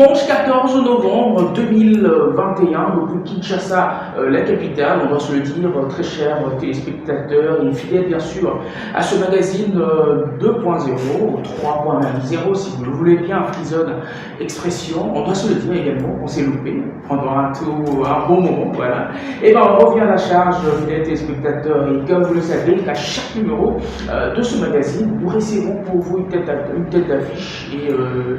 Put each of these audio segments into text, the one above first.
Dimanche 14 novembre 2021, depuis Kinshasa, la capitale, on doit se le dire, très chers téléspectateurs et fidèles bien sûr à ce magazine 2.0, 3.0 si vous le voulez bien, Frison Expression. On doit se le dire également, on s'est loupé pendant un bon moment, voilà. Et ben on revient à la charge, fidèles téléspectateurs, et comme vous le savez, à chaque numéro de ce magazine, nous recevons pour vous une tête d'affiche et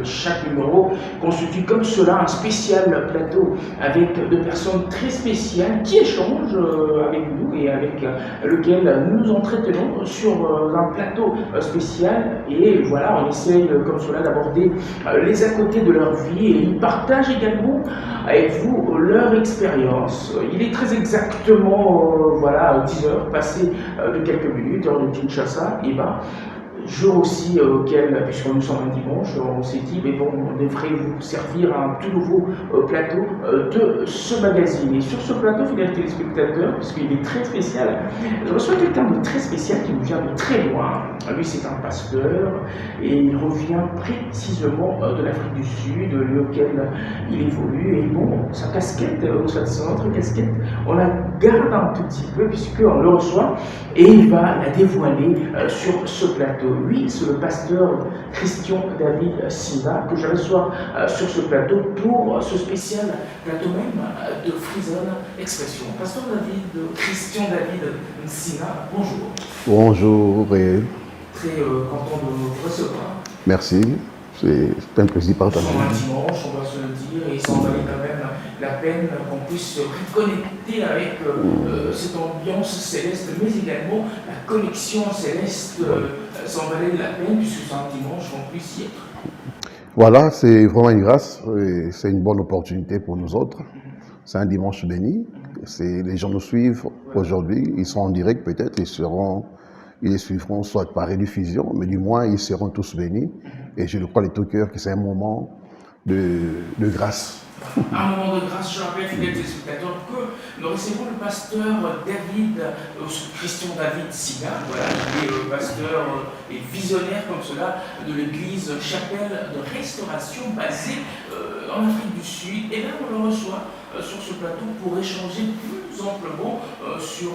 chaque numéro constitue comme cela un spécial plateau avec deux personnes très spéciales qui échangent avec nous et avec lequel nous nous entretenons sur un plateau spécial. Et voilà, on essaye comme cela d'aborder les à côté de leur vie et ils partagent également avec vous leur expérience. Il est très exactement voilà, 10 heures passées de quelques minutes, heure de Kinshasa, et ben jour aussi auquel, puisque nous sommes un dimanche, on s'est dit, mais bon, on devrait vous servir un tout nouveau plateau de ce magazine. Et sur ce plateau, fidèles téléspectateurs, puisqu'il est très spécial, je reçois quelqu'un de très spécial qui nous vient de très loin. Lui, c'est un pasteur et il revient précisément de l'Afrique du Sud, lequel il évolue. Et bon, sa casquette, son autre casquette, on la garde un tout petit peu, puisqu'on le reçoit et il va la dévoiler sur ce plateau. Lui, c'est le pasteur Christian David Singa que je reçois sur ce plateau pour ce spécial plateau même de Frison Expression. Pasteur Christian David Singa, bonjour. Bonjour et Très content de vous recevoir. merci, c'est un plaisir partagé. Nous sommes un dimanche, on va se le dire, et il s'en valait quand même la peine qu'on puisse se reconnecter avec cette ambiance céleste, mais également la connexion céleste s'en valait la peine, puisque c'est un dimanche qu'on puisse y être. Voilà, c'est vraiment une grâce, et c'est une bonne opportunité pour nous autres. C'est un dimanche béni. Les gens nous suivent aujourd'hui, ils sont en direct peut-être, ils les suivront soit par rediffusion, mais du moins ils seront tous bénis. Et je le crois de tout cœur que c'est un moment de grâce. Un moment de grâce, je rappelle, fidèles téléspectateurs, que nous recevons le pasteur Christian David Singa, voilà, qui est pasteur et visionnaire comme cela de l'église Chapelle de Restauration basée en Afrique du Sud. Et là, on le reçoit sur ce plateau pour échanger plus amplement sur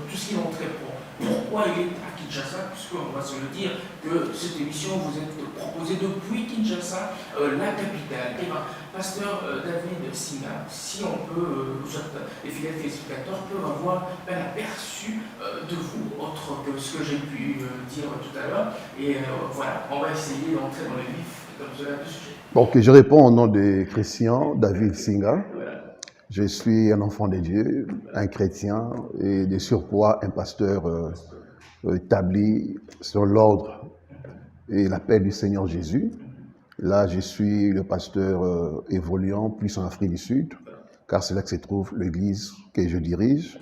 tout ce qu'il entreprend. Pourquoi il est à Kinshasa, puisqu'on va se le dire que cette émission vous est proposée depuis Kinshasa, la capitale. Et bien, pasteur David Singa, si on peut, les fidèles téléspectateurs peuvent avoir un aperçu de vous, autre que ce que j'ai pu dire tout à l'heure. Et voilà, on va essayer d'entrer dans le vif comme cela du sujet. Donc je réponds au nom de Christian David Singa. Je suis un enfant de Dieu, un chrétien et de surcroît un pasteur établi sur l'ordre et l'appel du Seigneur Jésus. Là, je suis le pasteur évoluant plus en Afrique du Sud, car c'est là que se trouve l'église que je dirige.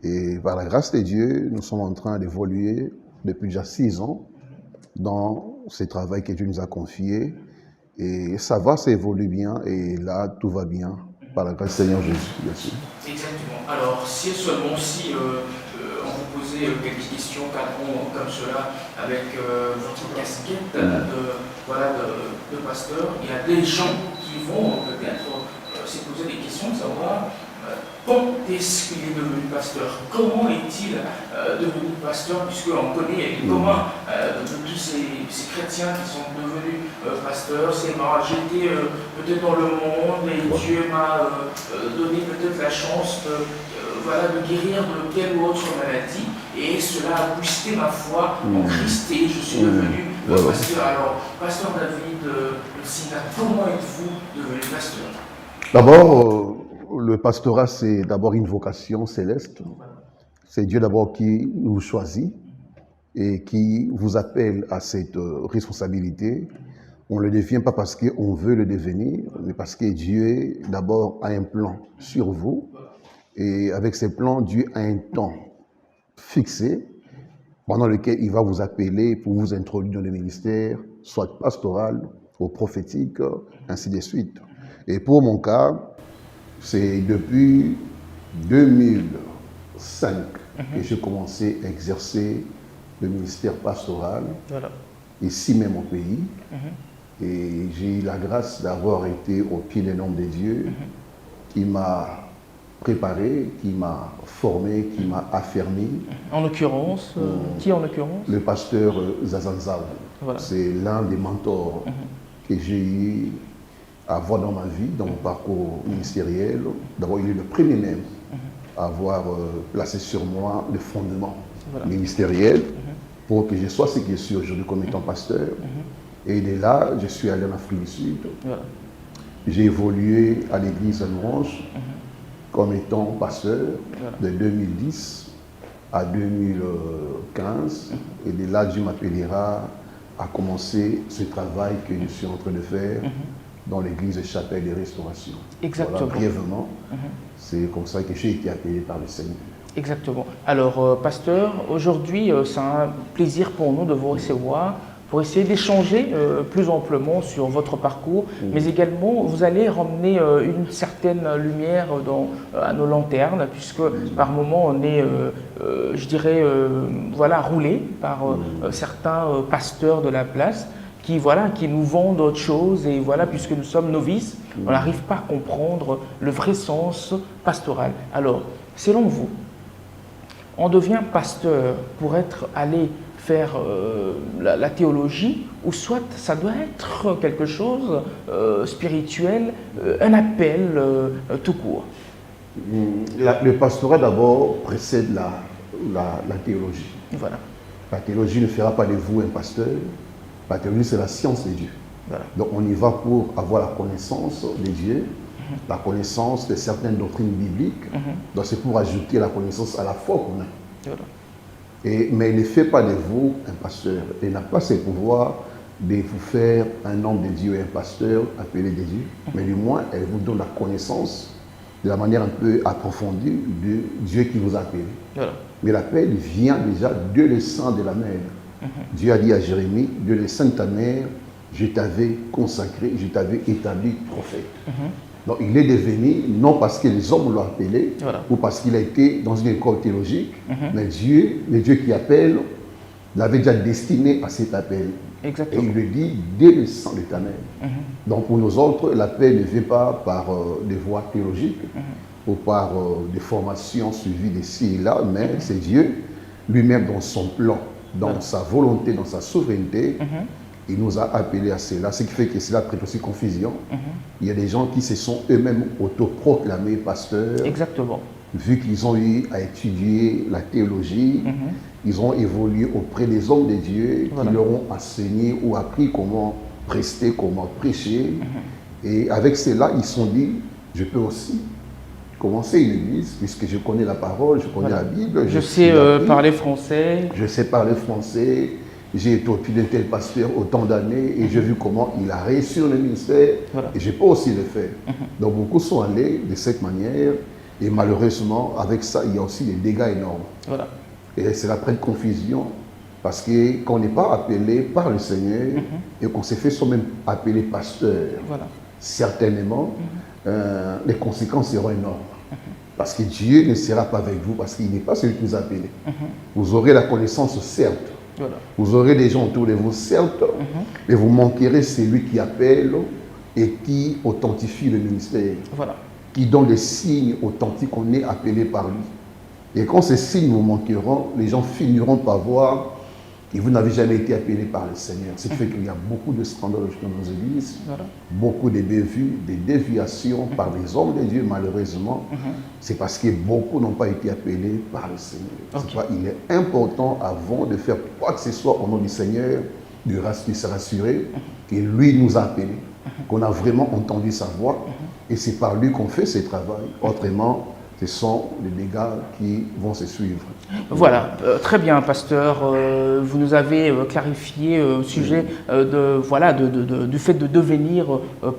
Et par la grâce de Dieu, nous sommes en train d'évoluer depuis déjà 6 ans dans ce travail que Dieu nous a confié. Et ça va, ça évolue bien et là, tout va bien. Par la grâce du Seigneur Jésus, bien sûr. Exactement. Alors, si seulement si on vous posait quelques questions comme cela, avec votre casquette de pasteur, il y a des gens qui vont peut-être se poser des questions, de savoir quand est-ce qu'il est devenu pasteur, comment est-il devenu pasteur, puisqu'on connaît les communs de tous ces chrétiens qui sont devenus pasteurs. C'est marrant, j'étais peut-être dans le monde et Dieu m'a donné peut-être la chance de guérir de telle ou autre maladie, et cela a boosté ma foi en Christ et je suis devenu pasteur. Alors, pasteur David Singa, comment êtes-vous devenu pasteur? D'abord, le pastorat, c'est d'abord une vocation céleste. C'est Dieu d'abord qui nous choisit et qui vous appelle à cette responsabilité. On ne le devient pas parce qu'on veut le devenir, mais parce que Dieu d'abord a un plan sur vous. Et avec ces plans, Dieu a un temps fixé pendant lequel il va vous appeler pour vous introduire dans le ministère, soit pastoral ou prophétique, ainsi de suite. Et pour mon cas, c'est depuis 2005 que j'ai commencé à exercer le ministère pastoral, ici même au pays. Et j'ai eu la grâce d'avoir été au pied d'un homme de Dieu qui m'a préparé, qui m'a formé, qui m'a affermi. En l'occurrence, qui en l'occurrence? Le pasteur Zazanzao. Voilà. C'est l'un des mentors que j'ai eu à voir dans ma vie, dans mon parcours ministériel. D'abord, il est le premier même à avoir placé sur moi le fondement ministériel pour que je sois ce que je suis aujourd'hui comme étant pasteur. Et de là, je suis allé en Afrique du Sud. Voilà. J'ai évolué à l'église de Louange comme étant pasteur de 2010 à 2015. Et de là, Dieu m'appellera à commencer ce travail que je suis en train de faire dans l'église Chapelle de Restauration. Exactement. Voilà, brièvement, c'est comme ça que j'ai été appelé par le Seigneur. Exactement. Alors, pasteur, aujourd'hui, c'est un plaisir pour nous de vous recevoir pour essayer d'échanger plus amplement sur votre parcours, mais également vous allez ramener une certaine lumière à nos lanternes, puisque par moments on est, je dirais, voilà, roulé par certains pasteurs de la place qui nous vendent autre chose, et voilà, puisque nous sommes novices, on n'arrive pas à comprendre le vrai sens pastoral. Alors, selon vous, on devient pasteur pour être allé faire la théologie, ou soit ça doit être quelque chose spirituel, un appel tout court? Le pastorat d'abord précède la théologie. Voilà. La théologie ne fera pas de vous un pasteur. La théologie, c'est la science de Dieu. Voilà. Donc on y va pour avoir la connaissance de Dieu, la connaissance de certaines doctrines bibliques. Donc c'est pour ajouter la connaissance à la foi qu'on a. Voilà. Mais il ne fait pas de vous un pasteur. Il n'a pas ce pouvoir de vous faire un homme de Dieu et un pasteur appelé de Dieu. Mais du moins, elle vous donne la connaissance de la manière un peu approfondie de Dieu qui vous a appelé. Voilà. Mais l'appel vient déjà de le sang de la mère. Dieu a dit à Jérémie, de le sang de ta mère, je t'avais consacré, je t'avais établi prophète. Donc il est devenu, non parce que les hommes l'ont appelé, ou parce qu'il a été dans une école théologique, mais Dieu, le Dieu qui appelle, l'avait déjà destiné à cet appel. Exactement. Et il le dit, dès le sang de ta mère. Donc pour nous autres, l'appel ne vient pas par des voies théologiques, ou par des formations suivies d'ici et là, mais c'est Dieu lui-même dans son plan, dans sa volonté, dans sa souveraineté. Il nous a appelés à cela, ce qui fait que cela prête aussi confusion. Il y a des gens qui se sont eux-mêmes autoproclamés pasteurs. Exactement. Vu qu'ils ont eu à étudier la théologie, ils ont évolué auprès des hommes de Dieu qui leur ont enseigné ou appris comment prester, comment prêcher. Et avec cela, ils se sont dit, je peux aussi commencer une église, puisque je connais la parole, je connais la Bible. Je sais parler français. Je sais parler français. J'ai été au pied d'un tel pasteur autant d'années et j'ai vu comment il a réussi dans le ministère et je peux aussi le faire. Donc beaucoup sont allés de cette manière et malheureusement avec ça il y a aussi des dégâts énormes. Et c'est la pleine confusion parce que quand on n'est pas appelé par le Seigneur et qu'on s'est fait soi-même appeler pasteur, certainement les conséquences seront énormes. Parce que Dieu ne sera pas avec vous parce qu'il n'est pas celui qui vous a appelé. Vous aurez la connaissance certes. Vous aurez des gens autour de vous, certes, mais vous manquerez celui qui appelle et qui authentifie le ministère, qui donne des signes authentiques qu'on est appelé par lui. Et quand ces signes vous manqueront, les gens finiront par voir que vous n'avez jamais été appelé par le Seigneur. Ce qui fait qu'il y a beaucoup de scandales dans nos églises, beaucoup de bévues, des déviations par les hommes de Dieu, malheureusement. C'est parce que beaucoup n'ont pas été appelés par le Seigneur. Il est important, avant de faire quoi que ce soit au nom du Seigneur, de se rassurer que lui nous a appelés, qu'on a vraiment entendu sa voix, et c'est par lui qu'on fait ce travail. Autrement, ce sont les dégâts qui vont se suivre. Voilà, très bien, pasteur. Vous nous avez clarifié au sujet du fait de devenir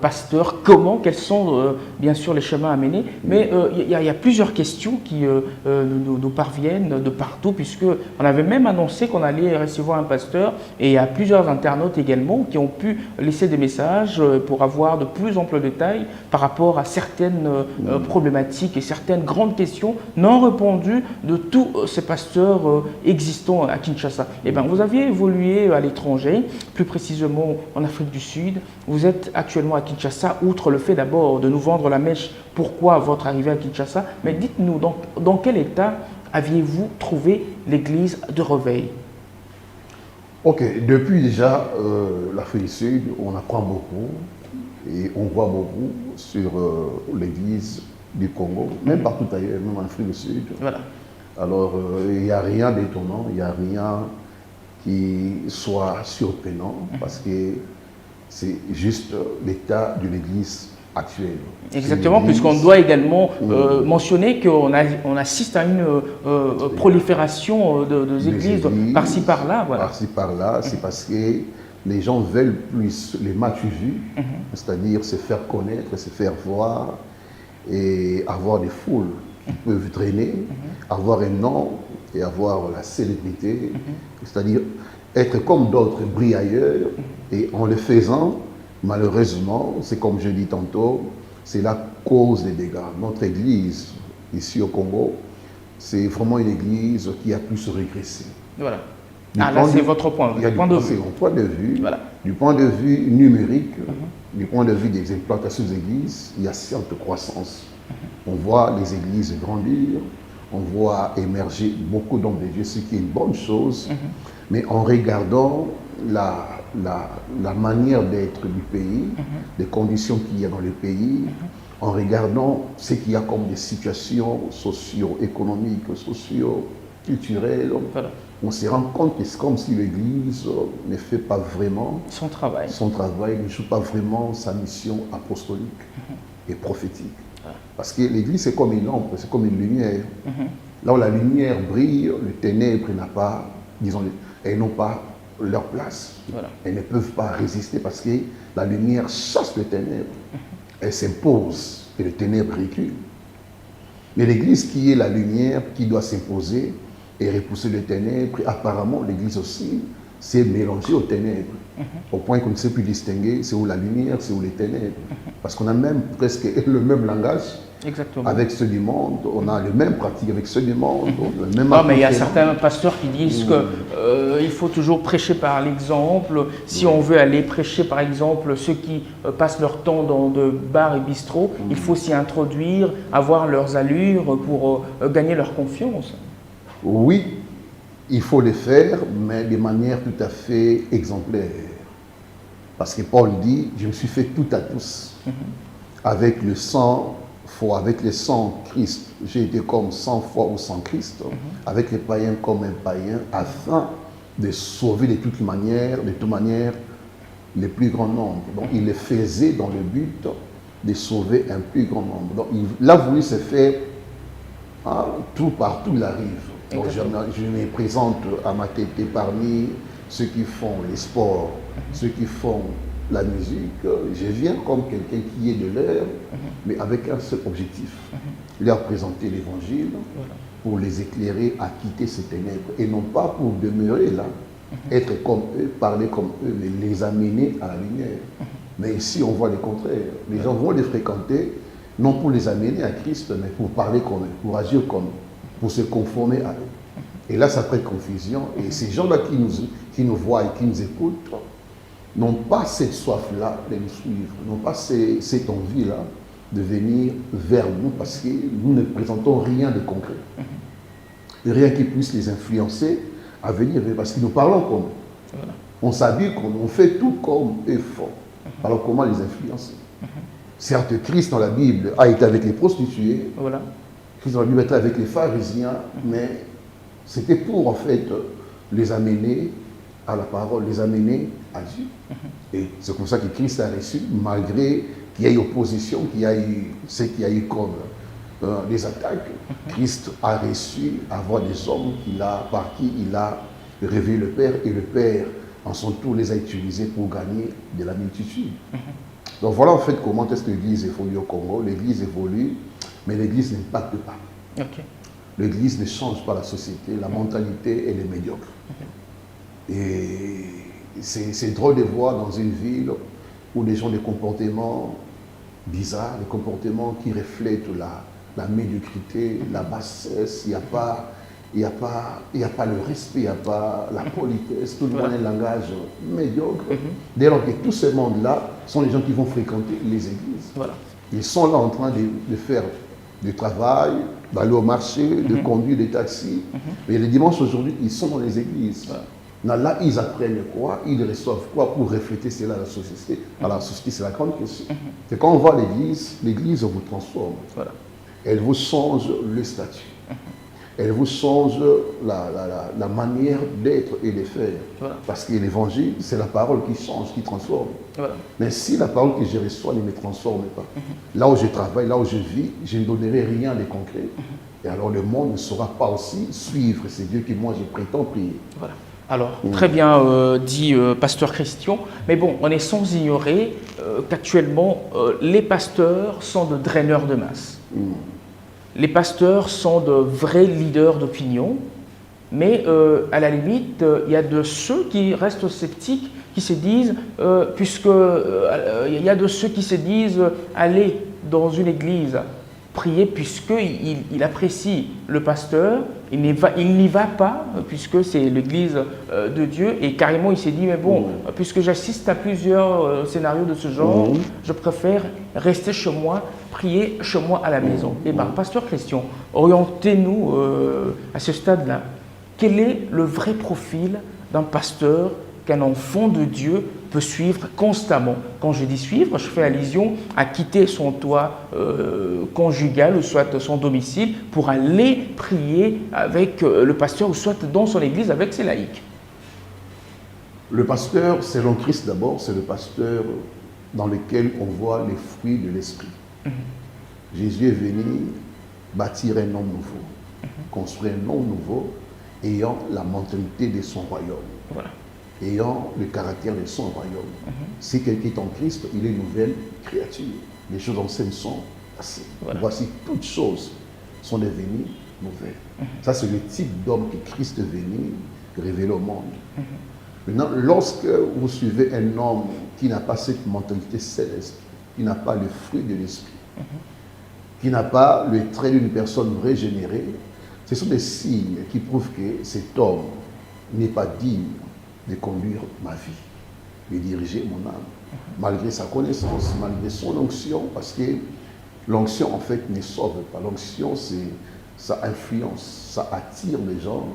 pasteur. Comment, quels sont bien sûr les chemins à mener. Mais il y a plusieurs questions qui nous parviennent de partout, puisqu'on avait même annoncé qu'on allait recevoir un pasteur. Et il y a plusieurs internautes également qui ont pu laisser des messages pour avoir de plus amples détails par rapport à certaines problématiques et certaines grandes questions non répondues de tous ces pasteurs existants à Kinshasa. Eh bien, vous aviez évolué à l'étranger, plus précisément en Afrique du Sud. Vous êtes actuellement à Kinshasa, outre le fait d'abord de nous vendre la mèche, pourquoi votre arrivée à Kinshasa. Mais dites-nous, dans quel état aviez-vous trouvé l'église de Réveil? Ok, depuis déjà l'Afrique du Sud, on apprend beaucoup et on voit beaucoup sur l'église du Congo, même partout ailleurs, même en Afrique du Sud. Voilà. Alors, il n'y a rien d'étonnant, il n'y a rien qui soit surprenant parce que c'est juste l'état de l'église actuelle. Exactement, puisqu'on doit également mentionner qu'on assiste à une prolifération des églises par-ci par-là. Voilà. Par-ci par-là, c'est parce que les gens veulent plus les matchs vus, c'est-à-dire se faire connaître, se faire voir et avoir des foules qui peuvent traîner, avoir un nom et avoir la célébrité, c'est-à-dire être comme d'autres brillent ailleurs et en le faisant, malheureusement, c'est comme je dis tantôt, c'est la cause des dégâts. Notre église, ici au Congo, c'est vraiment une église qui a plus régressé. Voilà. Là, c'est votre point de vue. C'est mon point de vue. Voilà. Du point de vue numérique, du point de vue des implantations d'églises, il y a certes croissance. On voit les églises grandir, on voit émerger beaucoup d'hommes de Dieu, ce qui est une bonne chose. Mais en regardant la manière d'être du pays, les conditions qu'il y a dans le pays, en regardant ce qu'il y a comme des situations socio-économiques, socio-culturelles, voilà. On se rend compte que c'est comme si l'Église ne fait pas vraiment son travail, ne joue pas vraiment sa mission apostolique et prophétique. Parce que l'Église, c'est comme une lampe, c'est comme une lumière. Là où la lumière brille, les ténèbres n'a pas, disons, elles n'ont pas leur place. Voilà. Elles ne peuvent pas résister parce que la lumière chasse les ténèbres. Elle s'impose et les ténèbres reculent. Mais l'Église qui est la lumière, qui doit s'imposer et repousser les ténèbres, apparemment l'Église aussi s'est mélangée aux ténèbres. Au point qu'on ne sait plus distinguer c'est où la lumière, c'est où les ténèbres. Parce qu'on a même presque le même langage. Exactement. Avec ceux du monde, on a les mêmes pratiques avec ceux du monde. Le même mais il y a certains pasteurs qui disent qu'il faut toujours prêcher par l'exemple. Si on veut aller prêcher, par exemple, ceux qui passent leur temps dans de bars et bistrots, il faut s'y introduire, avoir leurs allures pour gagner leur confiance. Oui, il faut le faire, mais de manière tout à fait exemplaire. Parce que Paul dit, je me suis fait tout à tous. Avec le sang, avec le sang Christ, j'ai été comme 100 fois au sang Christ, avec les païens comme un païen, afin de sauver de toute manière, le plus grand nombre. Donc il le faisait dans le but de sauver un plus grand nombre. Donc il a voulu se faire, tout partout il arrive. Donc je me présente à ma tête parmi ceux qui font les sports, ceux qui font la musique. Je viens comme quelqu'un qui est de l'air, mais avec un seul objectif, leur présenter l'évangile pour les éclairer à quitter ces ténèbres et non pas pour demeurer là, être comme eux, parler comme eux, mais les amener à la lumière. Mais ici, on voit le contraire. Les gens vont les fréquenter, non pour les amener à Christ, mais pour parler comme eux, pour agir comme eux, pour se conformer à eux. Et là, ça crée confusion. Et ces gens-là qui nous voient et qui nous écoutent n'ont pas cette soif-là de nous suivre, n'ont pas cette envie-là de venir vers nous parce que nous ne présentons rien de concret. Rien qui puisse les influencer à venir, parce que nous parlons comme eux. Voilà. On s'habille comme eux, on fait tout comme eux font. Alors comment les influencer? Certes, Christ dans la Bible a été avec les prostituées, voilà. Christ dans la Bible a été avec les pharisiens, mais c'était pour en fait les amener à la parole, les amener à Dieu. Et c'est comme ça que Christ a reçu, malgré qu'il y ait eu opposition, qu'il y a eu ce qu'il y a eu comme des attaques. Christ a reçu avoir des hommes par qui il a révélé le Père, et le Père, en son tour, les a utilisés pour gagner de la multitude. Donc voilà en fait comment est-ce que l'Église évolue au Congo. L'Église évolue, mais l'Église n'impacte pas. L'Église ne change pas la société, la mentalité, elle est médiocre. Et c'est drôle de voir dans une ville où les gens ont des comportements bizarres, des comportements qui reflètent la médiocrité, la bassesse, il n'y a pas... Il n'y a pas le respect, il n'y a pas la politesse, tout le monde a un langage médiocre. Dès lors que tous ces mondes-là sont les gens qui vont fréquenter les églises. Voilà. Ils sont là en train de faire du travail, d'aller au marché, de conduire des taxis. Mais les dimanches aujourd'hui, ils sont dans les églises. Là, ils apprennent quoi? Ils reçoivent quoi pour refléter cela à la société? À la société, c'est la grande question. C'est quand on voit l'église vous transforme. Voilà. Elle vous change le statut. Elle vous change la manière d'être et de faire. Voilà. Parce que l'évangile, c'est la parole qui change, qui transforme. Voilà. Mais si la parole que je reçois ne me transforme pas, là où je travaille, là où je vis, je ne donnerai rien de concret. Et alors le monde ne saura pas aussi suivre ces dieux que moi je prétends prier. Voilà. Alors, très bien dit pasteur Christian, mais bon, on est sans ignorer qu'actuellement, les pasteurs sont de draineurs de masse. Les pasteurs sont de vrais leaders d'opinion, mais à la limite, il y a de ceux qui restent sceptiques, qui se disent, il y a de ceux qui se disent aller dans une église prier puisqu'il apprécie le pasteur, il n'y va pas puisque c'est l'église de Dieu, et carrément il s'est dit, mais bon, puisque j'assiste à plusieurs scénarios de ce genre, je préfère rester chez moi, prier chez moi à la maison. Et bien, pasteur Christian, orientez-nous à ce stade-là. Quel est le vrai profil d'un pasteur qu'un enfant de Dieu peut suivre constamment? Quand je dis suivre, je fais allusion à quitter son toit conjugal ou soit son domicile pour aller prier avec le pasteur ou soit dans son église avec ses laïcs. Le pasteur, selon Christ d'abord, c'est le pasteur dans lequel on voit les fruits de l'esprit. Jésus est venu bâtir un homme nouveau, construire un homme nouveau ayant la mentalité de son royaume. Voilà. Ayant le caractère de son royaume. Si quelqu'un est en Christ, il est une nouvelle créature. Les choses anciennes sont passées. Voilà. Voici, toutes choses sont devenues nouvelles. Ça, c'est le type d'homme que Christ est venu révéler au monde. Maintenant, lorsque vous suivez un homme qui n'a pas cette mentalité céleste, qui n'a pas le fruit de l'esprit, qui n'a pas le trait d'une personne régénérée, ce sont des signes qui prouvent que cet homme n'est pas digne de conduire ma vie, de diriger mon âme, malgré sa connaissance, malgré son onction, parce que l'onction, en fait, ne sauve pas. L'onction, ça influence, ça attire les gens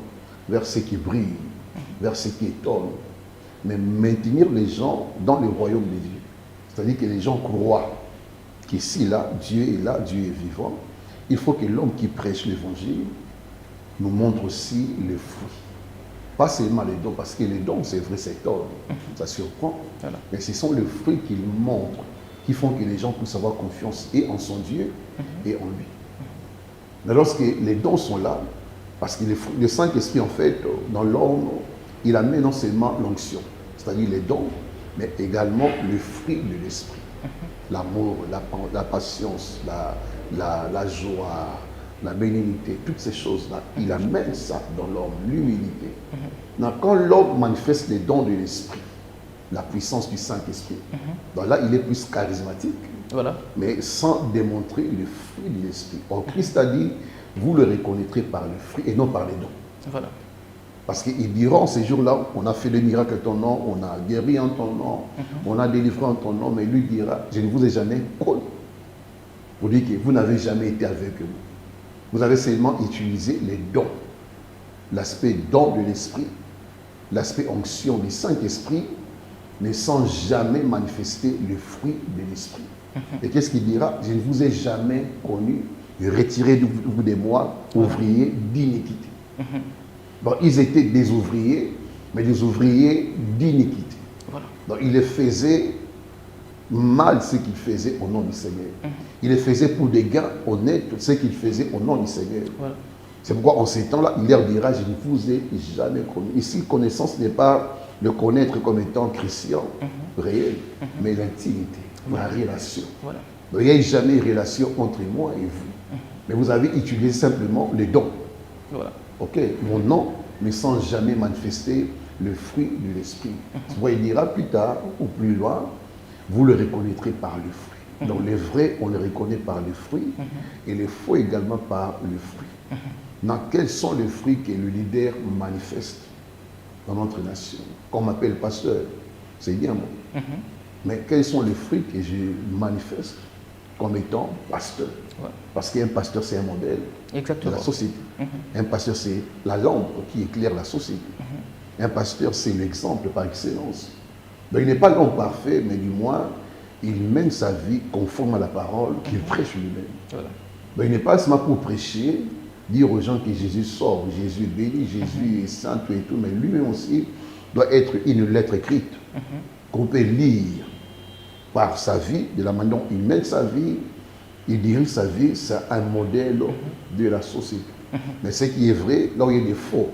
vers ce qui brille, vers ce qui étonne, mais maintenir les gens dans le royaume de Dieu. C'est-à-dire que les gens croient qu'ici, là, Dieu est là, Dieu est vivant. Il faut que l'homme qui prêche l'évangile nous montre aussi les fruits. Pas seulement les dons, parce que les dons, c'est vrai, c'est tort, ça surprend. Voilà. Mais ce sont les fruits qu'il montre, qui font que les gens puissent avoir confiance et en son Dieu et en lui. Mais lorsque les dons sont là, parce que le Saint-Esprit, en fait, dans l'homme, il amène non seulement l'onction, c'est-à-dire les dons, mais également le fruit de l'esprit. L'amour, la patience, la joie, la bénignité, toutes ces choses-là, il amène ça dans l'homme, l'humilité. Quand l'homme manifeste les dons de l'esprit, la puissance du Saint-Esprit, là, il est plus charismatique, voilà, mais sans démontrer le fruit de l'esprit. Or, Christ a dit, vous le reconnaîtrez par le fruit et non par les dons. Voilà. Parce qu'il dira en ces jours-là, on a fait des miracles en ton nom, on a guéri en ton nom, on a délivré en ton nom, mais lui dira, je ne vous ai jamais connu. Vous dites que vous n'avez jamais été avec nous. Vous avez seulement utilisé les dons, l'aspect don de l'esprit, l'aspect onction du Saint-Esprit, mais sans jamais manifester le fruit de l'esprit. Et qu'est-ce qu'il dira? Je ne vous ai jamais connu, retirez de moi, ouvriers d'iniquité. Donc ils étaient des ouvriers, mais des ouvriers d'iniquité. Voilà. Donc il les faisait mal ce qu'il faisait au nom du Seigneur. Il les faisait pour des gains honnêtes, ce qu'il faisait au nom du Seigneur. Voilà. C'est pourquoi en ces temps-là, il leur dira, je ne vous ai jamais connu. Ici, connaissance n'est pas le connaître comme étant chrétien réel, mais l'intimité, la relation. Voilà. Donc, il n'y a jamais une relation entre moi et vous. Mais vous avez utilisé simplement les dons. Voilà. Ok, mon nom, mais sans jamais manifester le fruit de l'esprit. Il dira plus tard ou plus loin, vous le reconnaîtrez par le fruit. Donc les vrais, on les reconnaît par les fruits, et les faux également par les fruits. Donc quels sont les fruits que le leader manifeste dans notre nation? Qu'on m'appelle pasteur, c'est bien bon. Mais quels sont les fruits que je manifeste comme étant pasteur? Parce qu'un pasteur, c'est un modèle de la société. Un pasteur, c'est la lampe qui éclaire la société. Un pasteur, c'est l'exemple par excellence. Donc, il n'est pas l'homme parfait, mais du moins, il mène sa vie conforme à la parole qu'il prêche lui-même. Donc, il n'est pas seulement pour prêcher, dire aux gens que Jésus sort, Jésus est béni, Jésus est saint et tout, mais lui-même aussi doit être une lettre écrite qu'on peut lire par sa vie, de la manière dont il mène sa vie, il dirige sa vie, c'est un modèle de la société. Mais ce qui est vrai, là où il y a des faux,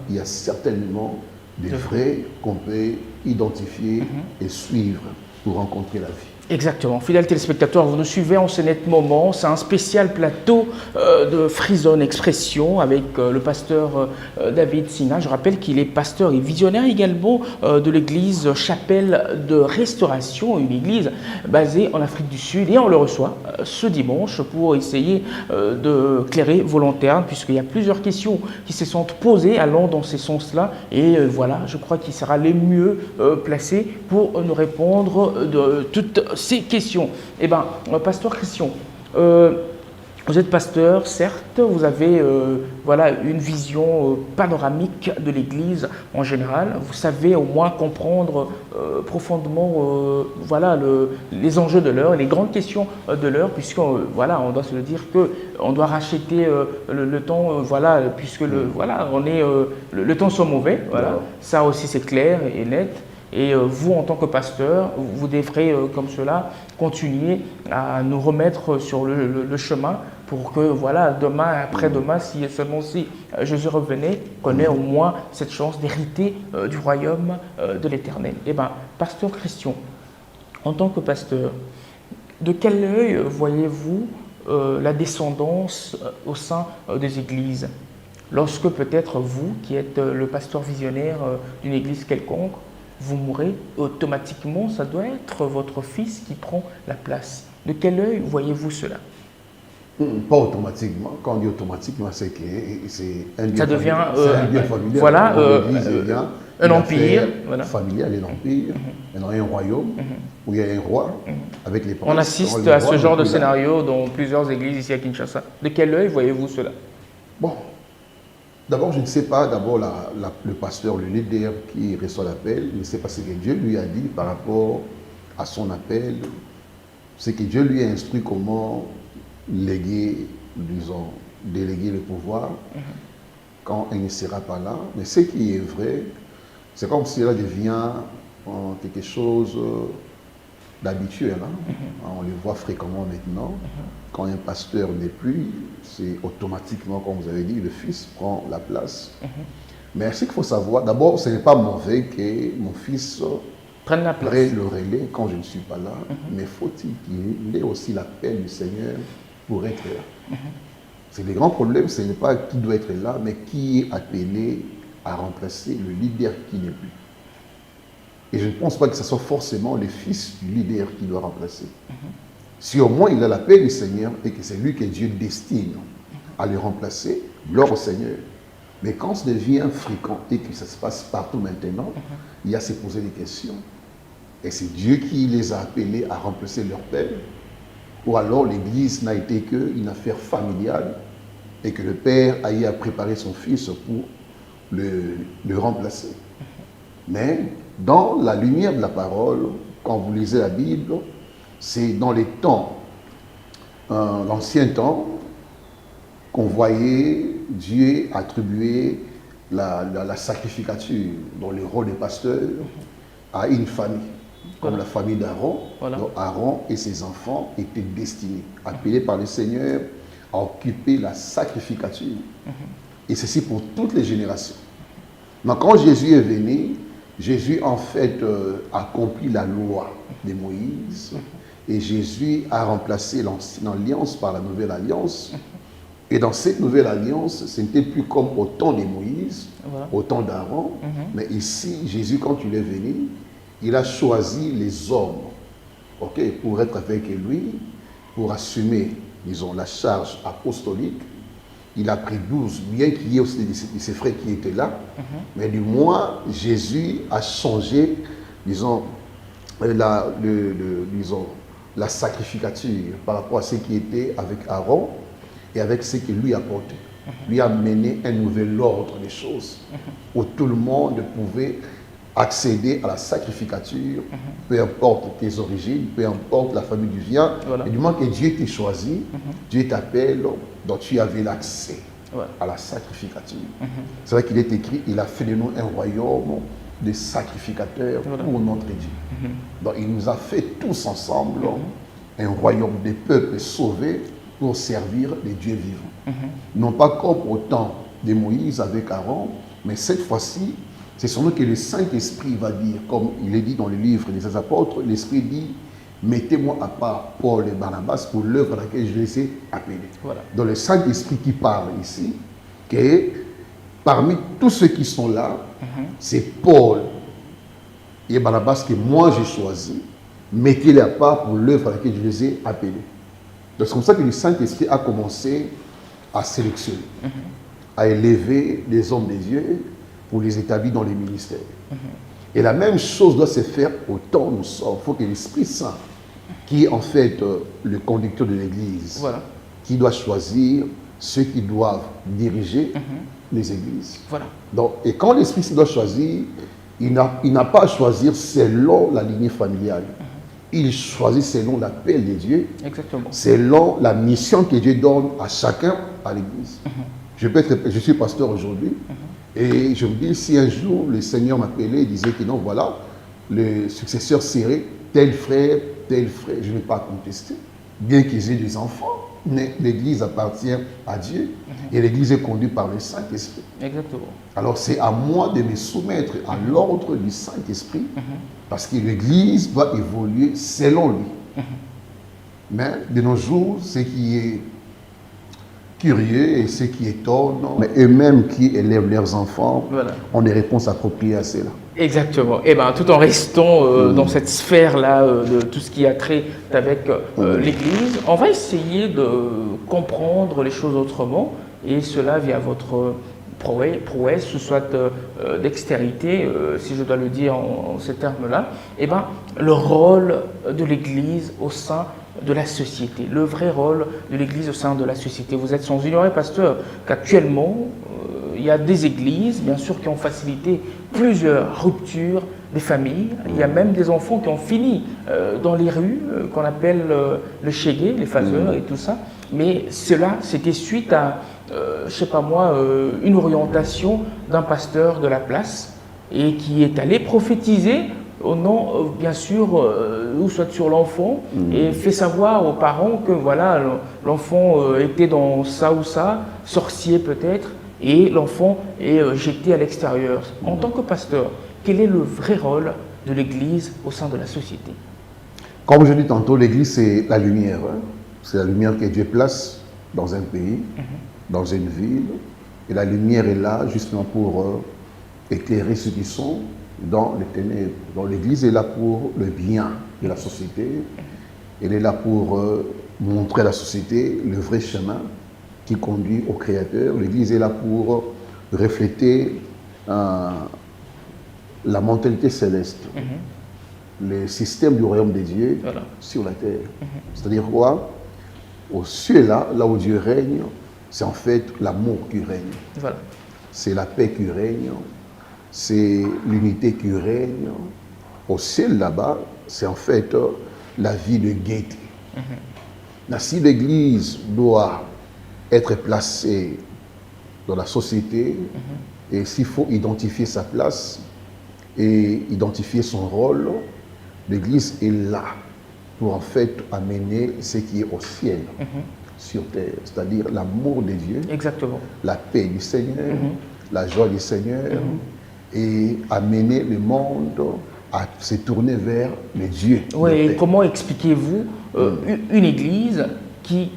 il y a certainement des vrais qu'on peut identifier et suivre pour rencontrer la vie. Exactement. Fidèles téléspectateurs, vous nous suivez en ce net moment. C'est un spécial plateau de Free-Zone Expression avec le pasteur David Singa. Je rappelle qu'il est pasteur et visionnaire également de l'église Chapelle de Restauration, une église basée en Afrique du Sud. Et on le reçoit ce dimanche pour essayer de clairer vos lanternes, puisqu'il y a plusieurs questions qui se sont posées allant dans ces sens-là. Et voilà, je crois qu'il sera le mieux placé pour nous répondre de toutes ces questions. Eh bien, pasteur Christian, vous êtes pasteur, certes, vous avez voilà, une vision panoramique de l'Église en général. Vous savez au moins comprendre profondément voilà, les enjeux de l'heure, les grandes questions de l'heure, puisque voilà, on doit se le dire qu'on doit racheter le temps, voilà, puisque voilà, le temps sont mauvais. Voilà. Ça aussi c'est clair et net. Et vous, en tant que pasteur, vous devrez, comme cela, continuer à nous remettre sur le chemin pour que, voilà, demain, après-demain, si seulement si Jésus revenait, qu'on ait au moins cette chance d'hériter du royaume de l'Éternel. Eh bien, pasteur Christian, en tant que pasteur, de quel œil voyez-vous la descendance au sein des églises? Lorsque peut-être vous, qui êtes le pasteur visionnaire d'une église quelconque, vous mourrez, automatiquement, ça doit être votre fils qui prend la place. De quel œil voyez-vous cela? Pas automatiquement. Quand on dit automatiquement, c'est que c'est un bien, ça devient, un bien familial. Voilà, un empire. Voilà. Familial et l'empire. Un royaume où il y a un roi avec les princes. On assiste à ce genre de scénario dans plusieurs églises ici à Kinshasa. De quel œil voyez-vous cela? Bon. D'abord, je ne sais pas, le pasteur, le leader qui reçoit l'appel, je ne sais pas ce que Dieu lui a dit par rapport à son appel, ce que Dieu lui a instruit comment léguer, disons, déléguer le pouvoir quand il ne sera pas là. Mais ce qui est vrai, c'est comme si cela devient quelque chose d'habituel. On le voit fréquemment maintenant. Quand un pasteur n'est plus, c'est automatiquement, comme vous avez dit, le fils prend la place. Mais ce qu'il faut savoir, d'abord, ce n'est pas mauvais que mon fils prenne la place, prenne le relais quand je ne suis pas là, mais faut-il qu'il ait aussi l'appel du Seigneur pour être là. C'est le grand problème, ce n'est pas qui doit être là, mais qui est appelé à remplacer le leader qui n'est plus. Et je ne pense pas que ce soit forcément le fils du leader qui doit remplacer. Si au moins il a l'appel du Seigneur et que c'est lui que Dieu destine à le remplacer, gloire au Seigneur. Mais quand ça devient fréquent et que ça se passe partout maintenant, il y a à se poser des questions. Et c'est Dieu qui les a appelés à remplacer leur père, ou alors l'Église n'a été qu'une affaire familiale et que le père a eu à préparer son fils pour le remplacer. Mais dans la lumière de la parole, quand vous lisez la Bible, c'est dans les temps, l'ancien temps, qu'on voyait Dieu attribuer la sacrificature dans le rôle des pasteurs à une famille, comme la famille d'Aaron. Donc Aaron et ses enfants étaient destinés, appelés par le Seigneur à occuper la sacrificature. Et ceci pour toutes les générations. Donc quand Jésus est venu, Jésus en fait accomplit la loi de Moïse. Et Jésus a remplacé l'ancienne alliance par la nouvelle alliance. Et dans cette nouvelle alliance, ce n'était plus comme au temps de Moïse, au temps d'Aaron. Mais ici, Jésus, quand il est venu, il a choisi les hommes ok, pour être avec lui, pour assumer, disons, la charge apostolique. Il a pris 12, bien qu'il y ait aussi de ses frères qui étaient là, mais du moins, Jésus a changé, disons, disons, la sacrificature par rapport à ce qui était avec Aaron et avec ce que lui apportait. Lui a mené un nouvel ordre des choses où tout le monde pouvait accéder à la sacrificature, peu importe tes origines, peu importe la famille du viens, et du moment que Dieu t'a choisi, Dieu t'appelle, donc tu avais l'accès à la sacrificature. C'est vrai qu'il est écrit, il a fait de nous un royaume de sacrificateurs pour notre Dieu. Donc il nous a fait tous ensemble un royaume des peuples sauvés pour servir les dieux vivants. Non pas comme au temps de Moïse avec Aaron, mais cette fois-ci, c'est sûrement que le Saint-Esprit va dire, comme il est dit dans le livre des apôtres, l'Esprit dit, mettez-moi à part Paul et Barnabas pour l'œuvre à laquelle je les ai appelés. Donc le Saint-Esprit qui parle ici, que parmi tous ceux qui sont là, c'est Paul et Barnabas que moi j'ai choisi, mettez-les à part pour l'œuvre à laquelle je les ai appelés. Donc c'est comme ça que le Saint-Esprit a commencé à sélectionner, à élever des hommes de Dieu pour les établir dans les ministères. Et la même chose doit se faire au temps où nous sommes. Il faut que l'Esprit Saint, qui est en fait le conducteur de l'Église, qui doit choisir ceux qui doivent diriger les églises. Donc, et quand l'Esprit Saint doit choisir, il n'a pas à choisir selon la lignée familiale. Il choisit selon l'appel de Dieu, selon la mission que Dieu donne à chacun à l'Église. Je suis pasteur aujourd'hui, et je me dis, si un jour le Seigneur m'appelait et disait que non, voilà, le successeur serait tel frère, je ne vais pas contester, bien qu'ils aient des enfants, mais l'Église appartient à Dieu, et l'Église est conduite par le Saint-Esprit. Alors c'est à moi de me soumettre à l'ordre du Saint-Esprit, parce que l'Église va évoluer selon lui. Mais de nos jours, ce qui est curieux et ce qui étonne, mais eux-mêmes qui élèvent leurs enfants ont des réponses appropriées à cela. Exactement. Et bien, tout en restant dans cette sphère-là de tout ce qui a trait avec l'Église, on va essayer de comprendre les choses autrement, et cela via votre prouesse, soit dextérité, si je dois le dire en ces termes-là. Et bien, le rôle de l'Église au sein de la société, le vrai rôle de l'Église au sein de la société. Vous êtes sans ignorer, pasteur, qu'actuellement, il y a des églises, bien sûr, qui ont facilité plusieurs ruptures des familles. Il y a même des enfants qui ont fini dans les rues, qu'on appelle le chégué, les faseurs et tout ça. Mais cela, c'était suite à, je ne sais pas moi, une orientation d'un pasteur de la place, et qui est allé prophétiser au nom, bien sûr, ou soit sur l'enfant, et fait savoir aux parents que voilà, l'enfant était dans ça ou ça, sorcier peut-être, et l'enfant est jeté à l'extérieur. En tant que pasteur, quel est le vrai rôle de l'Église au sein de la société? Comme je dis tantôt, l'Église, c'est la lumière. C'est la lumière que Dieu place dans un pays, dans une ville. Et la lumière est là justement pour éclairer ceux qui sont dans les ténèbres. Donc l'Église est là pour le bien de la société. Elle est là pour montrer à la société le vrai chemin qui conduit au Créateur. L'Église est là pour refléter la mentalité céleste, le système du royaume des dieux sur la terre. C'est-à-dire quoi? Au ciel, là où Dieu règne, c'est en fait l'amour qui règne. C'est la paix qui règne. C'est l'unité qui règne. Au ciel, là-bas, c'est en fait la vie de gaieté. Si l'Église doit être placée dans la société, et s'il faut identifier sa place et identifier son rôle, l'Église est là pour en fait amener ce qui est au ciel, sur terre, c'est-à-dire l'amour de Dieu, la paix du Seigneur, la joie du Seigneur, et amener le monde à se tourner vers le Dieu. Oui, et comment expliquez-vous une Église qui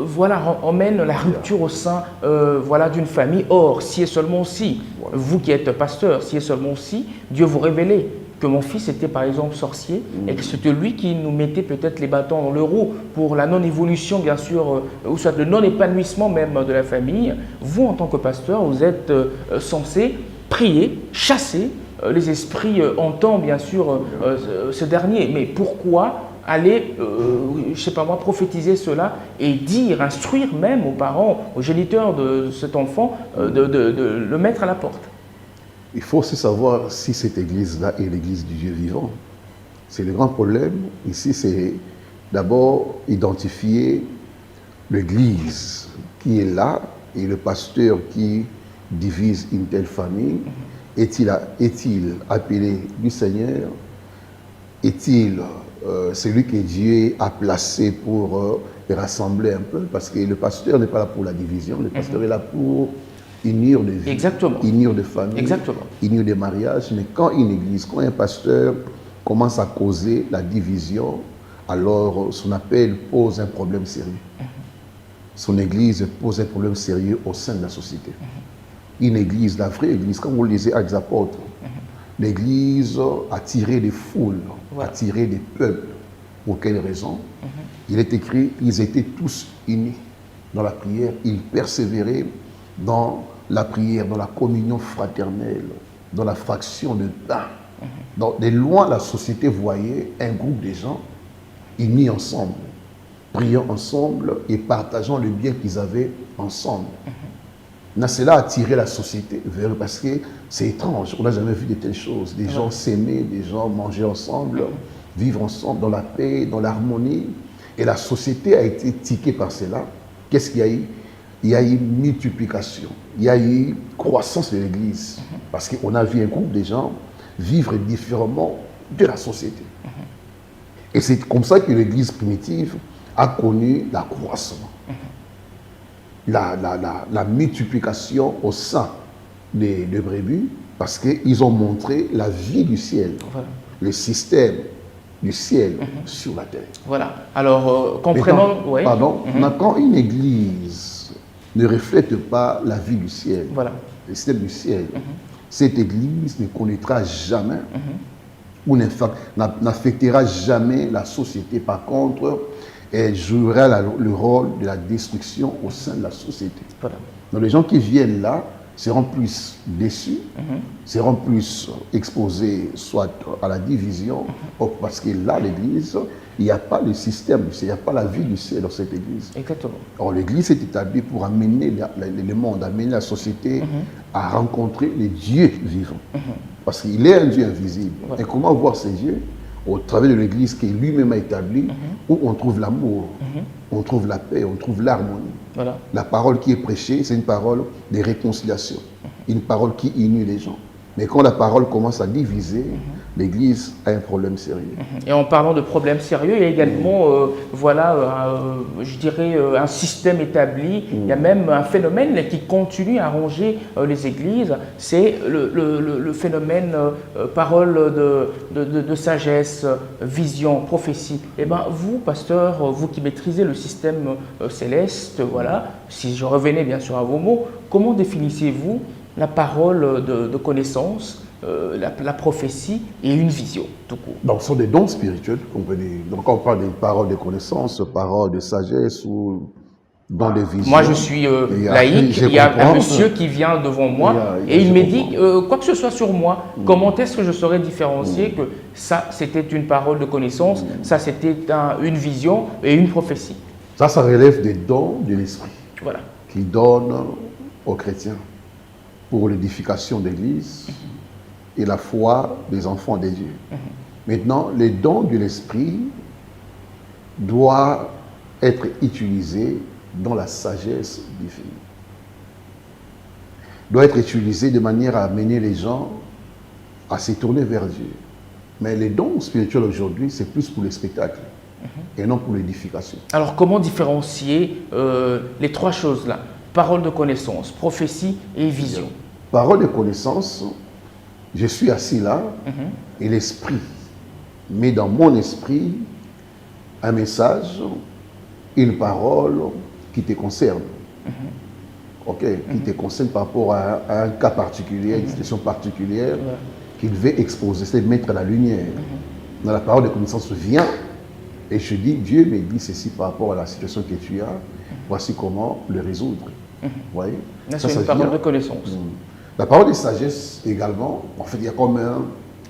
voilà, emmène la rupture au sein voilà, d'une famille? Or, si et seulement si, vous qui êtes pasteur, si et seulement si, Dieu vous révélait que mon fils était par exemple sorcier et que c'était lui qui nous mettait peut-être les bâtons dans le roue pour la non-évolution, bien sûr, ou soit le non-épanouissement même de la famille, vous, en tant que pasteur, vous êtes censé prier, chasser les esprits en temps, bien sûr, ce dernier. Mais pourquoi aller, je ne sais pas moi, prophétiser cela et dire, instruire même aux parents, aux géniteurs de cet enfant, de le mettre à la porte? Il faut aussi savoir si cette église-là est l'église du Dieu vivant. C'est le grand problème. Ici, c'est d'abord identifier l'église qui est là et le pasteur qui divise une telle famille. Est-il appelé du Seigneur? Est-il celui que Dieu a placé pour rassembler un peu? Parce que le pasteur n'est pas là pour la division, le pasteur est là pour unir des vies, unir des familles, unir des mariages. Mais quand une église, quand un pasteur commence à causer la division, alors son appel pose un problème sérieux. Son église pose un problème sérieux au sein de la société. Une église, la vraie église, comme vous le lisez Actes des Apôtres, l'église a tiré des foules, a tiré des peuples. Pour quelle raison? Il est écrit, ils étaient tous unis dans la prière, ils persévéraient dans la prière, dans la communion fraternelle, dans la fraction de pain. Donc, de loin, la société voyait un groupe de gens unis ensemble, priant ensemble et partageant le bien qu'ils avaient ensemble. Cela a attiré la société vers eux parce que c'est étrange. On n'a jamais vu de telles choses. Des gens s'aimer, des gens manger ensemble, vivre ensemble dans la paix, dans l'harmonie. Et la société a été tiquée par cela. Qu'est-ce qu'il y a eu? Il y a eu multiplication. Il y a eu croissance de l'Église. Parce qu'on a vu un groupe de gens vivre différemment de la société. Et c'est comme ça que l'Église primitive a connu la croissance. La multiplication au sein des brebis, parce qu'ils ont montré la vie du ciel, le système du ciel sur la terre. Voilà. Alors, comprenons... Pardon, quand une église ne reflète pas la vie du ciel, le système du ciel, cette église ne connaîtra jamais ou n'affectera jamais la société. Par contre, elle jouera le rôle de la destruction au sein de la société. Donc les gens qui viennent là seront plus déçus, seront plus exposés soit à la division, parce que là, l'église, il n'y a pas le système du ciel, il n'y a pas la vie du ciel dans cette église. Exactement. Or, l'église est établie pour amener le monde, amener la société à rencontrer les dieux vivants. Parce qu'il est un Dieu invisible. Et comment voir ces dieux? Au travers de l'église qui lui-même a établi, où on trouve l'amour, on trouve la paix, on trouve l'harmonie. La parole qui est prêchée, c'est une parole de réconciliation, une parole qui unit les gens. Mais quand la parole commence à diviser, l'Église a un problème sérieux. Et en parlant de problèmes sérieux, il y a également, je dirais, un système établi. Il y a même un phénomène qui continue à ronger les églises. C'est le phénomène parole de sagesse, vision, prophétie. Eh bien, vous, pasteur, vous qui maîtrisez le système céleste, voilà, si je revenais bien sûr à vos mots, comment définissez-vous la parole de connaissance, la prophétie et une vision, tout court? Donc, ce sont des dons spirituels, on peut dire. Donc, quand on parle des paroles de connaissance, paroles de sagesse ou dons de vision. Moi, je suis laïque, il y a un monsieur qui vient devant moi et il me dit quoi que ce soit sur moi, comment est-ce que je saurais différencier que ça, c'était une parole de connaissance, ça, c'était une vision et une prophétie? Ça relève des dons de l'esprit qui donne aux chrétiens pour l'édification de l'Église et la foi des enfants de Dieu. Maintenant, les dons de l'Esprit doivent être utilisés dans la sagesse divine. Doivent être utilisés de manière à amener les gens à se tourner vers Dieu. Mais les dons spirituels aujourd'hui, c'est plus pour le spectacle et non pour l'édification. Alors, comment différencier les trois choses-là? Parole de connaissance, prophétie et vision. Parole de connaissance, je suis assis là et l'esprit met dans mon esprit un message, une parole qui te concerne. Qui te concerne par rapport à un cas particulier, une situation particulière. qu'il veut exposer, c'est mettre la lumière. Dans la parole de connaissance vient, et je dis, Dieu me dit ceci par rapport à la situation que tu as, voici comment le résoudre. Vous voyez? C'est une parole de connaissance. La parole de sagesse également, en fait, il y a comme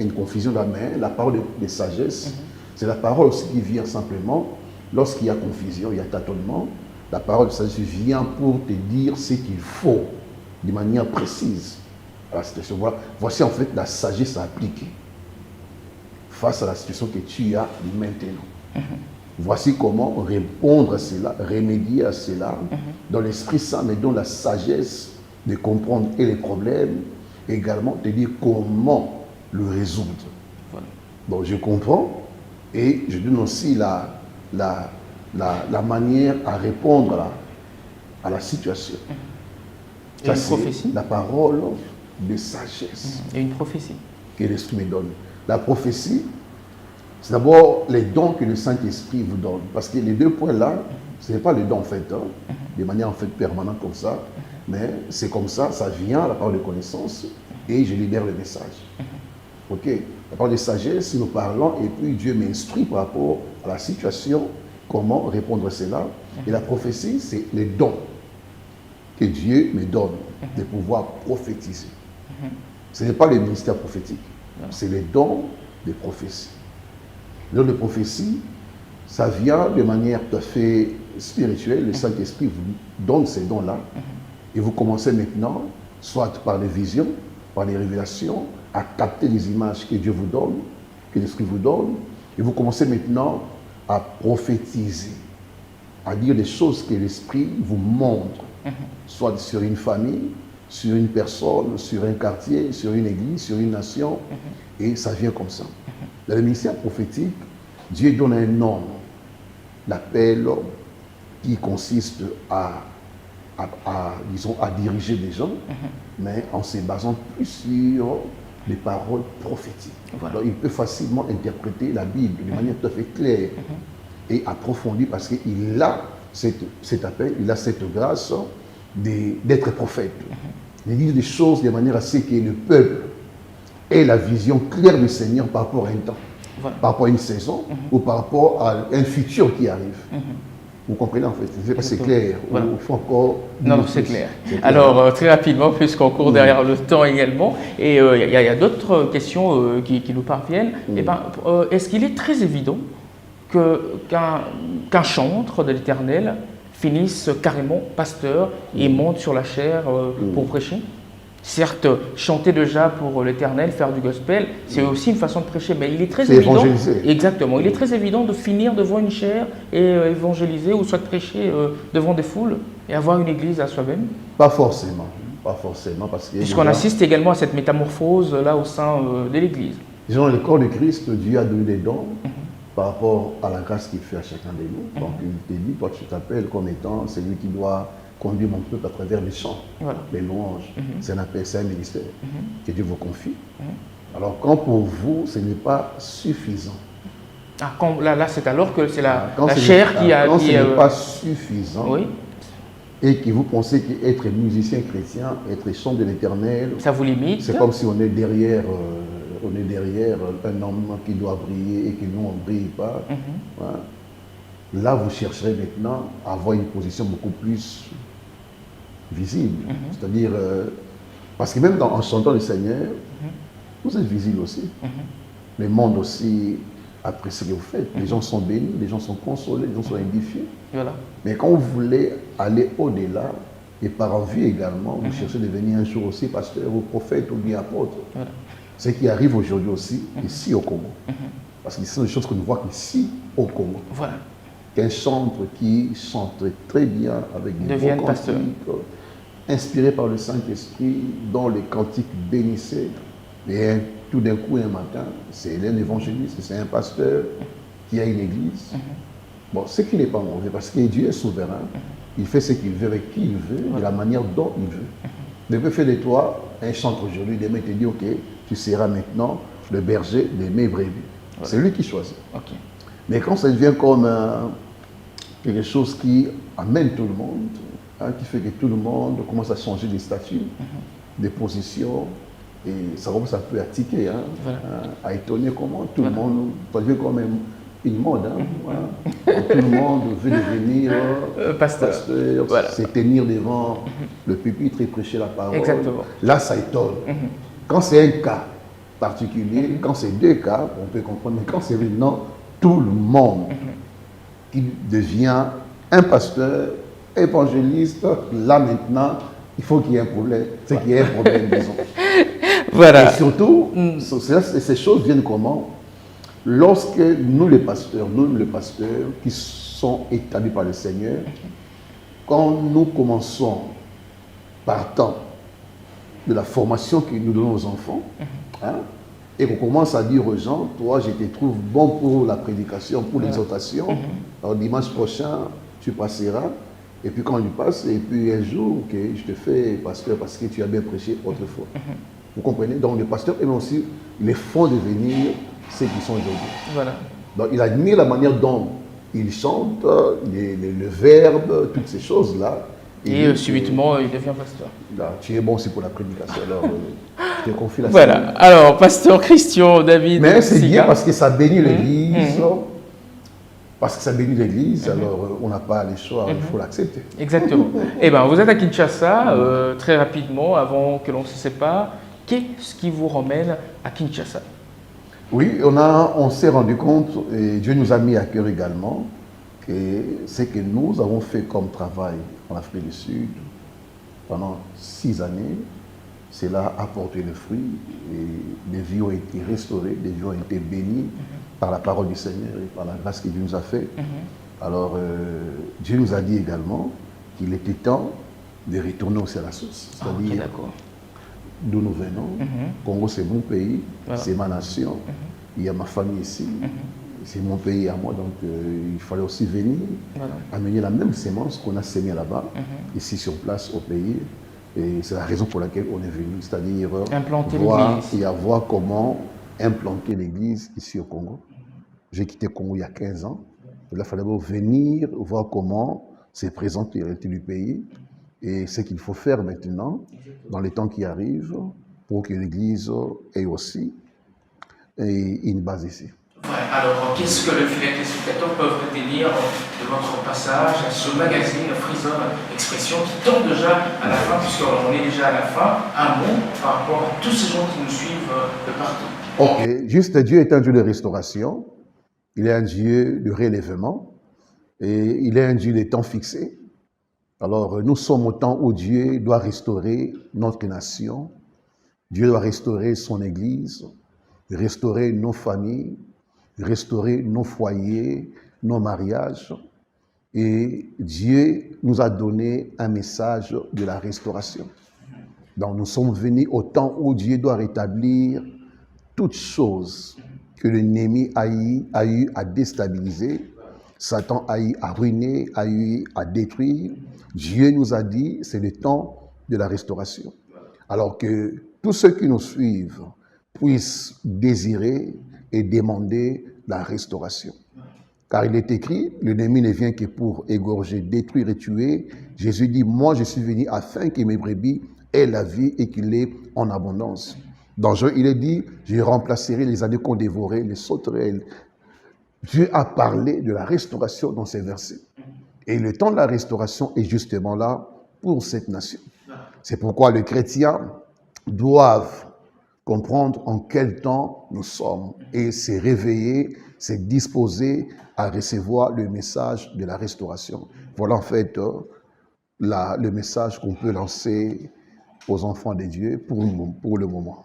une confusion là, mais la parole de sagesse, c'est la parole aussi qui vient simplement, lorsqu'il y a confusion, il y a tâtonnement, la parole de sagesse vient pour te dire ce qu'il faut, de manière précise à la situation. Voilà. Voici en fait la sagesse à appliquer face à la situation que tu as maintenant. Voici comment répondre à cela, remédier à cela, dans l'Esprit Saint, mais dans la sagesse de comprendre et les problèmes, également te dire comment le résoudre. Voilà. Donc je comprends et je donne aussi la manière à répondre à la situation. Et une prophétie? La parole de sagesse. Et une prophétie que l'Esprit me donne. La prophétie, c'est d'abord les dons que le Saint-Esprit vous donne. Parce que les deux points-là, ce n'est pas les dons en fait, de manière en fait permanente comme ça, mais c'est comme ça, ça vient, la parole de connaissance, et je libère le message. Ok? La parole de sagesse, nous parlons, et puis Dieu m'instruit par rapport à la situation, comment répondre à cela. Et la prophétie, c'est les dons que Dieu me donne de pouvoir prophétiser. Ce n'est pas le ministère prophétique, c'est les dons de prophétie. Le don de prophétie, ça vient de manière tout à fait spirituelle. Le Saint-Esprit vous donne ces dons-là. Et vous commencez maintenant, soit par les visions, par les révélations, à capter les images que Dieu vous donne, que l'Esprit vous donne. Et vous commencez maintenant à prophétiser, à dire des choses que l'Esprit vous montre, soit sur une famille, sur une personne, sur un quartier, sur une église, sur une nation. Et ça vient comme ça. Dans le ministère prophétique, Dieu donne un nom, l'appel qui consiste disons, à diriger des gens, mais en se basant plus sur les paroles prophétiques. Voilà. Donc, il peut facilement interpréter la Bible de manière tout à fait claire et approfondie parce qu'il a cet appel, il a cette grâce d'être prophète. Il dit des choses de manière à ce que le peuple ait la vision claire du Seigneur par rapport à un temps, par rapport à une saison ou par rapport à un futur qui arrive. Vous comprenez en fait? Je ne sais pas si c'est clair. Voilà. Il faut encore... Non, c'est clair. Alors, très rapidement, puisqu'on court derrière le temps également, et il y a d'autres questions qui nous parviennent. Eh ben, est-ce qu'il est très évident qu'un chantre de l'Éternel finisse carrément pasteur et monte sur la chaire pour prêcher? Certes, chanter déjà pour l'Éternel, faire du gospel, c'est aussi une façon de prêcher, mais il est très évident. Évangéliser. Exactement. Il est très évident de finir devant une chaire et évangéliser, ou soit de prêcher devant des foules et avoir une église à soi-même. Pas forcément. Pas forcément, parce que... Puisqu'on assiste également à cette métamorphose là au sein de l'église. Disons, le corps de Christ, Dieu a donné des dons par rapport à la grâce qu'il fait à chacun de nous. Donc il te dit, toi tu t'appelles comme étant celui qui doit conduire mon peuple à travers les chants, les louanges. C'est un appel, c'est un ministère que Dieu vous confie. Alors quand pour vous, ce n'est pas suffisant. Ah, là c'est alors que c'est la chair qui a... Quand ce n'est pas suffisant, et que vous pensez qu'être musicien chrétien, être chant de l'Éternel, ça vous limite. C'est comme si on est derrière un homme qui doit briller et que nous on ne brille pas. Voilà. Là, vous chercherez maintenant à avoir une position beaucoup plus visible. C'est-à-dire, parce que même en chantant le Seigneur, vous êtes visible aussi. Le monde aussi apprécie ce que vous faites. Les gens sont bénis, les gens sont consolés, les gens sont édifiés. Voilà. Mais quand vous voulez aller au-delà, et par envie également, vous cherchez à devenir un jour aussi pasteur ou prophète ou bien apôtre. Voilà. Ce qui arrive aujourd'hui aussi, ici au Congo. Parce que ce sont des choses que nous voyons ici au Congo. Voilà. Qu'un chantre qui chante très bien avec des beaux cantiques, inspiré par le Saint-Esprit, dont les cantiques bénissaient. Et tout d'un coup, un matin, c'est un évangéliste, c'est un pasteur qui a une église. Bon, ce qui n'est pas mauvais, parce que Dieu est souverain. Il fait ce qu'il veut avec qui il veut, de la manière dont il veut. Il peut faire de toi un chantre aujourd'hui, demain il te dit, ok, tu seras maintenant le berger de mes brebis. Voilà. C'est lui qui choisit. Mais quand ça devient comme quelque chose qui amène tout le monde, qui fait que tout le monde commence à changer des statuts, des positions, Et ça commence un peu à tiquer, hein, Voilà. à étonner comment tout le Voilà. monde, ça devient quand même une mode. Hein, voilà. Tout le monde veut devenir Pasteur. Voilà. se tenir devant le pupitre et prêcher la parole. Exactement. Là, ça étonne. Quand c'est un cas particulier, quand c'est deux cas, on peut comprendre, mais quand c'est maintenant tout le monde qui devient un pasteur, évangéliste, là maintenant, il faut qu'il y ait un problème. C'est qu'il y ait un problème, disons. Voilà. Et surtout, ces choses viennent comment? Lorsque nous les pasteurs qui sont établis par le Seigneur, quand nous commençons partant de la formation que nous donnons aux enfants, hein, et qu'on commence à dire aux gens, toi je te trouve bon pour la prédication, pour l'exhortation, alors dimanche prochain tu passeras, et puis quand on y passe, et puis un jour, ok, je te fais pasteur parce que tu as bien prêché autrefois. Vous comprenez? Donc les pasteurs aiment aussi les font devenir ceux qui sont aujourd'hui. Voilà. Donc il admire la manière dont ils chantent, le verbe, toutes ces choses-là. Et subitement, il devient pasteur. Là, tu es bon aussi pour la prédication. Alors, je te confie la Voilà. semaine. Alors, pasteur Christian David. Mais c'est bien Siga. parce que ça bénit l'Église. Parce que ça bénit l'Église, alors on n'a pas les choix, il faut l'accepter. Exactement. Eh bien, vous êtes à Kinshasa, très rapidement, avant que l'on se sépare. Qu'est-ce qui vous ramène à Kinshasa? Oui, on s'est rendu compte, et Dieu nous a mis à cœur également, que ce que nous avons fait comme travail en Afrique du Sud pendant 6 années, cela a porté le fruit et des vies ont été restaurées, des vies ont été bénies par la parole du Seigneur et par la grâce que Dieu nous a fait. Alors, Dieu nous a dit également qu'il était temps de retourner aussi à la source. C'est-à-dire, d'où nous venons. Congo, c'est mon pays, c'est ma nation. Il y a ma famille ici. C'est mon pays à moi, donc il fallait aussi venir amener la même sémence qu'on a sémée là-bas, ici sur place au pays. Et c'est la raison pour laquelle on est venu, c'est-à-dire voir comment implanter l'église ici au Congo. J'ai quitté le Congo il y a 15 ans. Il a fallu venir voir comment se présente les réalités du pays et ce qu'il faut faire maintenant, dans les temps qui arrivent, pour que l'église ait aussi une base ici. Ouais, alors, qu'est-ce que les téléspectateurs peuvent retenir de votre passage à ce magazine Frison Expression qui tend déjà à la fin, puisqu'on est déjà à la fin, un mot par rapport à tous ces gens qui nous suivent de partout? Ok, juste Dieu est un Dieu de restauration, il est un Dieu de relèvement, et il est un Dieu des temps fixés. Alors, nous sommes au temps où Dieu doit restaurer notre nation, Dieu doit restaurer son Église, restaurer nos familles, restaurer nos foyers, nos mariages. Et Dieu nous a donné un message de la restauration. Donc nous sommes venus au temps où Dieu doit rétablir toutes choses que l'ennemi a eu à déstabiliser, Satan a eu à ruiner, a eu à détruire. Dieu nous a dit, c'est le temps de la restauration. Alors que tous ceux qui nous suivent puissent désirer et demander la restauration. Car il est écrit, l'ennemi ne vient que pour égorger, détruire et tuer. Jésus dit, moi je suis venu afin que mes brebis aient la vie et qu'il l'ait en abondance. Dans Jean, il est dit, je remplacerai les années qu'on dévorait, les sauterelles. Dieu a parlé de la restauration dans ces versets. Et le temps de la restauration est justement là pour cette nation. C'est pourquoi les chrétiens doivent comprendre en quel temps nous sommes et se réveiller, se disposer à recevoir le message de la restauration. Voilà en fait le message qu'on peut lancer aux enfants de Dieu pour le moment.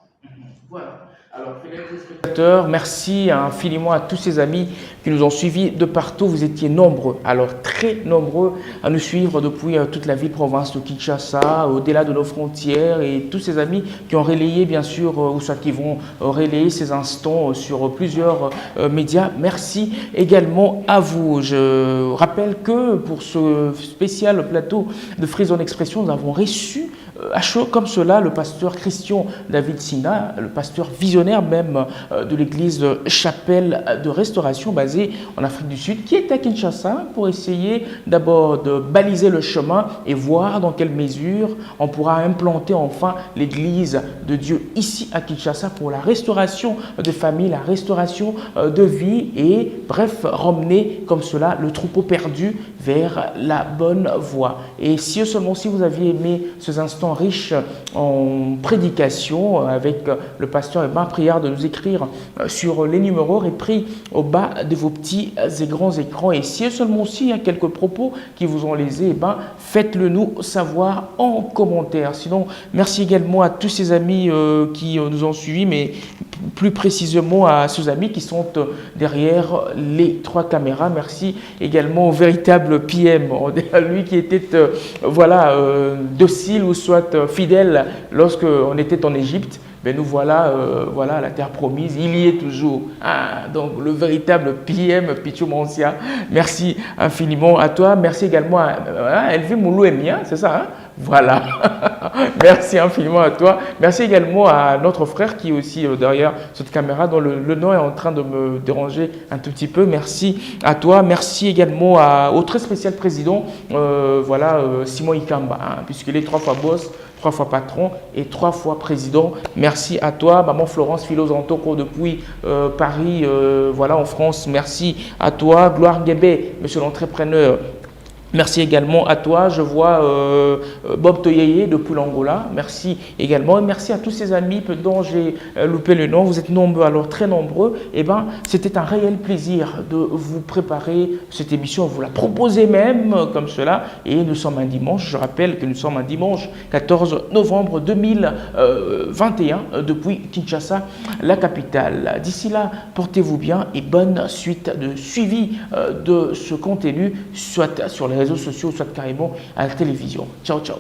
Voilà. Alors, téléspectateurs, merci infiniment à tous ces amis qui nous ont suivis de partout. Vous étiez nombreux, alors très nombreux à nous suivre depuis toute la ville-province de Kinshasa, au-delà de nos frontières, et tous ces amis qui ont relayé, bien sûr, ou soit qui vont relayer ces instants sur plusieurs médias. Merci également à vous. Je rappelle que pour ce spécial plateau de Frison Expression, nous avons reçu À chaud comme cela, le pasteur Christian David Sina, le pasteur visionnaire même de l'église Chapelle de Restauration basée en Afrique du Sud, qui est à Kinshasa pour essayer d'abord de baliser le chemin et voir dans quelle mesure on pourra implanter enfin l'église de Dieu ici à Kinshasa pour la restauration de famille, la restauration de vie et bref, ramener comme cela le troupeau perdu vers la bonne voie. Et si seulement si vous aviez aimé ces instants riches en prédication avec le pasteur, et ma prière de nous écrire sur les numéros repris au bas de vos petits et grands écrans. Et si seulement s'il y a quelques propos qui vous ont lésé, eh ben, faites-le nous savoir en commentaire. Sinon, merci également à tous ces amis qui nous ont suivis, mais plus précisément à ceux amis qui sont derrière les 3 caméras. Merci également au véritable PM, lui qui était voilà, docile ou soit fidèle lorsque on était en Égypte. Ben nous voilà, voilà la terre promise, il y est toujours. Ah, donc le véritable PM Pichou Mancia. Merci infiniment à toi. Merci également à Elvi Moulou et Mia, c'est ça, hein? Voilà. Merci infiniment à toi. Merci également à notre frère qui est aussi derrière cette caméra dont le nom est en train de me déranger un tout petit peu. Merci à toi. Merci également au très spécial président, voilà, Simon Ikamba, hein, puisqu'il est 3 fois boss, 3 fois patron et 3 fois président. Merci à toi, maman Florence Philosantoko depuis Paris, voilà en France. Merci à toi, Gloire Guébé, monsieur l'entrepreneur. Merci également à toi, je vois Bob Toyeye depuis l'Angola, merci également. Et merci à tous ces amis dont j'ai loupé le nom, vous êtes nombreux, alors très nombreux. Eh ben, c'était un réel plaisir de vous préparer cette émission, vous la proposer même comme cela. Et nous sommes un dimanche, je rappelle que nous sommes un dimanche 14 novembre 2021 depuis Kinshasa, la capitale. D'ici là, portez-vous bien et bonne suite de suivi de ce contenu, soit sur les réseaux sociaux, soit carrément à la télévision. Ciao, ciao.